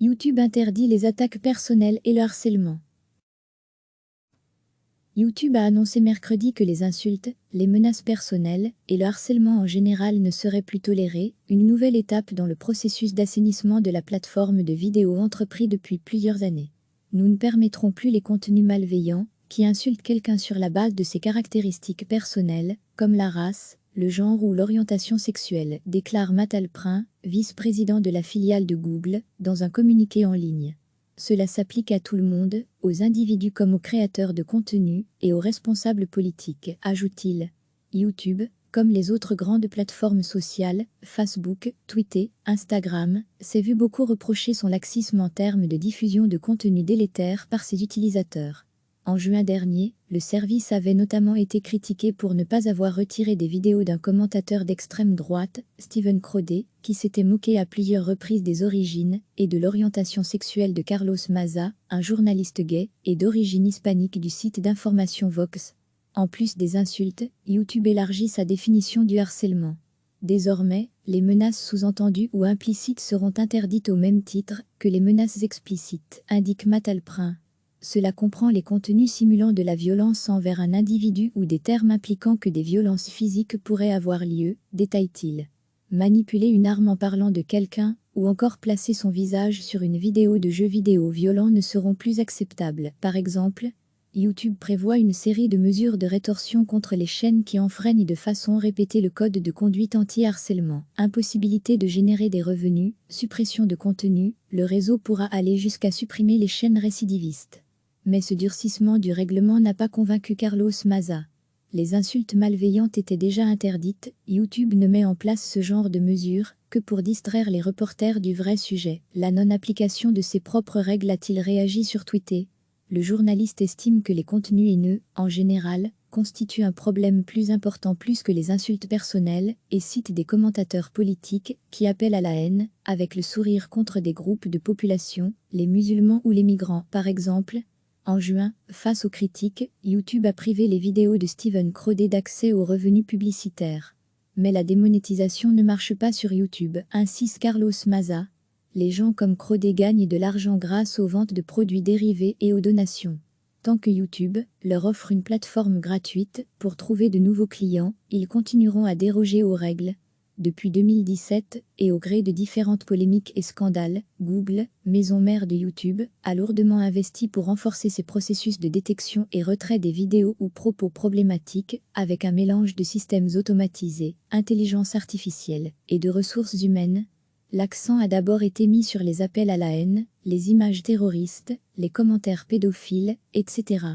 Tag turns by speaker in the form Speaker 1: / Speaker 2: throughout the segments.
Speaker 1: YouTube interdit les attaques personnelles et le harcèlement. YouTube a annoncé mercredi que les insultes, les menaces personnelles et le harcèlement en général ne seraient plus tolérés, une nouvelle étape dans le processus d'assainissement de la plateforme de vidéo entrepris depuis plusieurs années. Nous ne permettrons plus les contenus malveillants qui insultent quelqu'un sur la base de ses caractéristiques personnelles, comme la race, le genre ou l'orientation sexuelle, déclare Matt Alprin, vice-président de la filiale de Google, dans un communiqué en ligne. Cela s'applique à tout le monde, aux individus comme aux créateurs de contenu et aux responsables politiques, ajoute-t-il. YouTube, comme les autres grandes plateformes sociales, Facebook, Twitter, Instagram, s'est vu beaucoup reprocher son laxisme en termes de diffusion de contenu délétère par ses utilisateurs. En juin dernier, le service avait notamment été critiqué pour ne pas avoir retiré des vidéos d'un commentateur d'extrême droite, Steven Crowder, qui s'était moqué à plusieurs reprises des origines et de l'orientation sexuelle de Carlos Maza, un journaliste gay et d'origine hispanique du site d'information Vox. En plus des insultes, YouTube élargit sa définition du harcèlement. Désormais, les menaces sous-entendues ou implicites seront interdites au même titre que les menaces explicites, indique Matt Alprin. Cela comprend les contenus simulant de la violence envers un individu ou des termes impliquant que des violences physiques pourraient avoir lieu, détaille-t-il. Manipuler une arme en parlant de quelqu'un, ou encore placer son visage sur une vidéo de jeux vidéo violents ne seront plus acceptables. Par exemple, YouTube prévoit une série de mesures de rétorsion contre les chaînes qui enfreignent de façon répétée le code de conduite anti-harcèlement. Impossibilité de générer des revenus, suppression de contenu, le réseau pourra aller jusqu'à supprimer les chaînes récidivistes. Mais ce durcissement du règlement n'a pas convaincu Carlos Maza. Les insultes malveillantes étaient déjà interdites, YouTube ne met en place ce genre de mesures que pour distraire les reporters du vrai sujet. La non-application de ses propres règles a-t-il réagi sur Twitter ? Le journaliste estime que les contenus haineux, en général, constituent un problème plus important plus que les insultes personnelles, et cite des commentateurs politiques qui appellent à la haine, avec le sourire contre des groupes de population, les musulmans ou les migrants. Par exemple, en juin, face aux critiques, YouTube a privé les vidéos de Steven Crowder d'accès aux revenus publicitaires. Mais la démonétisation ne marche pas sur YouTube, insiste Carlos Maza. Les gens comme Crowder gagnent de l'argent grâce aux ventes de produits dérivés et aux donations. Tant que YouTube leur offre une plateforme gratuite pour trouver de nouveaux clients, ils continueront à déroger aux règles. Depuis 2017, et au gré de différentes polémiques et scandales, Google, maison mère de YouTube, a lourdement investi pour renforcer ses processus de détection et retrait des vidéos ou propos problématiques, avec un mélange de systèmes automatisés, intelligence artificielle et de ressources humaines. L'accent a d'abord été mis sur les appels à la haine, les images terroristes, les commentaires pédophiles, etc.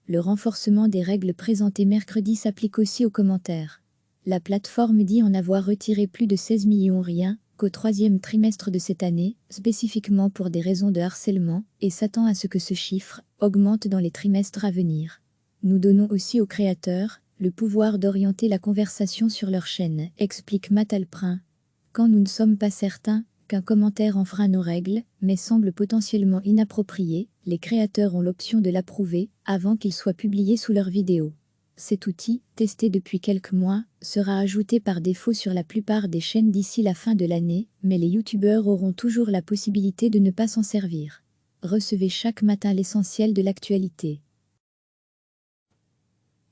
Speaker 1: Le renforcement des règles présentées mercredi s'applique aussi aux commentaires. La plateforme dit en avoir retiré plus de 16 millions rien qu'au troisième trimestre de cette année, spécifiquement pour des raisons de harcèlement, et s'attend à ce que ce chiffre augmente dans les trimestres à venir. Nous donnons aussi aux créateurs le pouvoir d'orienter la conversation sur leur chaîne, explique Matt Alprin. Quand nous ne sommes pas certains qu'un commentaire enfreint nos règles, mais semble potentiellement inapproprié, les créateurs ont l'option de l'approuver avant qu'il soit publié sous leur vidéo. Cet outil, testé depuis quelques mois, sera ajouté par défaut sur la plupart des chaînes d'ici la fin de l'année, mais les youtubeurs auront toujours la possibilité de ne pas s'en servir. Recevez chaque matin l'essentiel de l'actualité.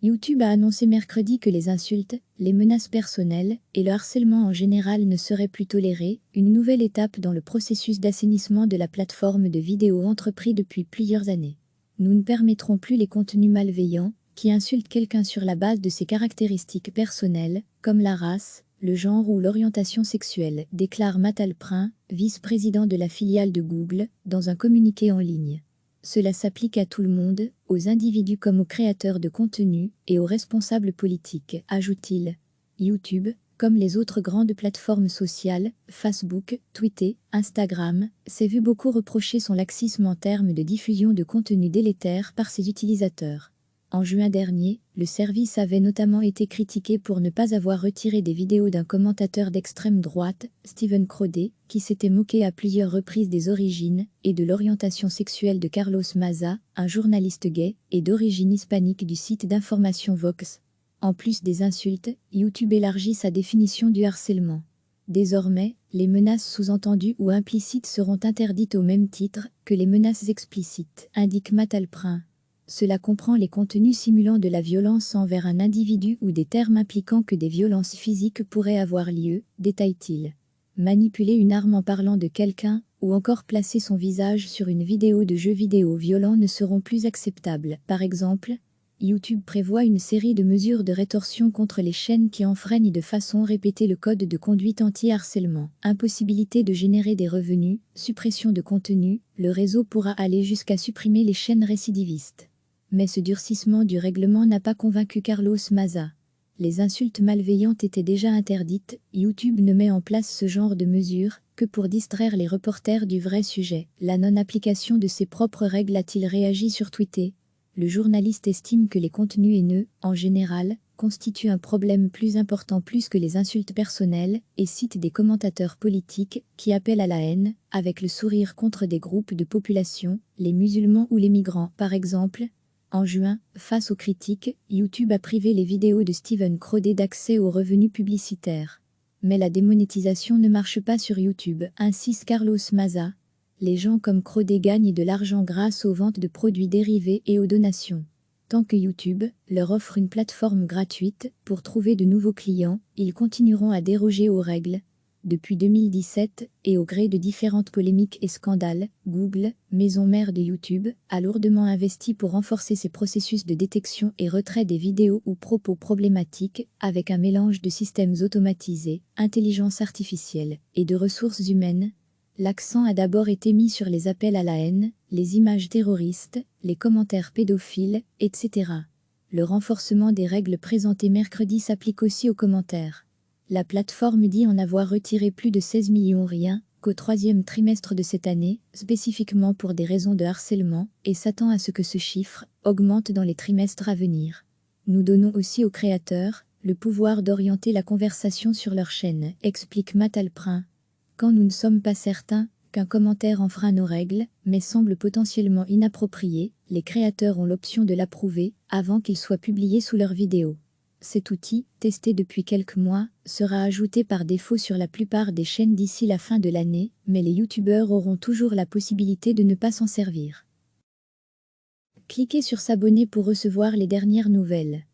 Speaker 1: YouTube a annoncé mercredi que les insultes, les menaces personnelles et le harcèlement en général ne seraient plus tolérés, une nouvelle étape dans le processus d'assainissement de la plateforme de vidéo entrepris depuis plusieurs années. Nous ne permettrons plus les contenus malveillants qui insultent quelqu'un sur la base de ses caractéristiques personnelles, comme la race, le genre ou l'orientation sexuelle, déclare Matt Alprin, vice-président de la filiale de Google, dans un communiqué en ligne. Cela s'applique à tout le monde, aux individus comme aux créateurs de contenu et aux responsables politiques, ajoute-t-il. YouTube, comme les autres grandes plateformes sociales, Facebook, Twitter, Instagram, s'est vu beaucoup reprocher son laxisme en termes de diffusion de contenu délétère par ses utilisateurs. En juin dernier, le service avait notamment été critiqué pour ne pas avoir retiré des vidéos d'un commentateur d'extrême droite, Steven Crowder, qui s'était moqué à plusieurs reprises des origines et de l'orientation sexuelle de Carlos Maza, un journaliste gay et d'origine hispanique du site d'information Vox. En plus des insultes, YouTube élargit sa définition du harcèlement. Désormais, les menaces sous-entendues ou implicites seront interdites au même titre que les menaces explicites, indique Matt Alprin. Cela comprend les contenus simulant de la violence envers un individu ou des termes impliquant que des violences physiques pourraient avoir lieu, détaille-t-il. Manipuler une arme en parlant de quelqu'un, ou encore placer son visage sur une vidéo de jeux vidéo violents ne seront plus acceptables. Par exemple, YouTube prévoit une série de mesures de rétorsion contre les chaînes qui enfreignent de façon répétée le code de conduite anti-harcèlement. Impossibilité de générer des revenus, suppression de contenu, le réseau pourra aller jusqu'à supprimer les chaînes récidivistes. Mais ce durcissement du règlement n'a pas convaincu Carlos Maza. Les insultes malveillantes étaient déjà interdites, YouTube ne met en place ce genre de mesures que pour distraire les reporters du vrai sujet. La non-application de ses propres règles a-t-il réagi sur Twitter? Le journaliste estime que les contenus haineux, en général, constituent un problème plus important plus que les insultes personnelles, et cite des commentateurs politiques qui appellent à la haine, avec le sourire contre des groupes de population, les musulmans ou les migrants. Par exemple, en juin, face aux critiques, YouTube a privé les vidéos de Steven Crowder d'accès aux revenus publicitaires. Mais la démonétisation ne marche pas sur YouTube, insiste Carlos Maza. Les gens comme Crowder gagnent de l'argent grâce aux ventes de produits dérivés et aux donations. Tant que YouTube leur offre une plateforme gratuite pour trouver de nouveaux clients, ils continueront à déroger aux règles. Depuis 2017, et au gré de différentes polémiques et scandales, Google, maison mère de YouTube, a lourdement investi pour renforcer ses processus de détection et retrait des vidéos ou propos problématiques, avec un mélange de systèmes automatisés, intelligence artificielle et de ressources humaines. L'accent a d'abord été mis sur les appels à la haine, les images terroristes, les commentaires pédophiles, etc. Le renforcement des règles présentées mercredi s'applique aussi aux commentaires. La plateforme dit en avoir retiré plus de 16 millions rien qu'au troisième trimestre de cette année, spécifiquement pour des raisons de harcèlement, et s'attend à ce que ce chiffre augmente dans les trimestres à venir. Nous donnons aussi aux créateurs le pouvoir d'orienter la conversation sur leur chaîne, explique Matt Alprin. Quand nous ne sommes pas certains qu'un commentaire enfreint nos règles, mais semble potentiellement inapproprié, les créateurs ont l'option de l'approuver avant qu'il soit publié sous leur vidéo. Cet outil, testé depuis quelques mois, sera ajouté par défaut sur la plupart des chaînes d'ici la fin de l'année, mais les youtubeurs auront toujours la possibilité de ne pas s'en servir. Cliquez sur s'abonner pour recevoir les dernières nouvelles.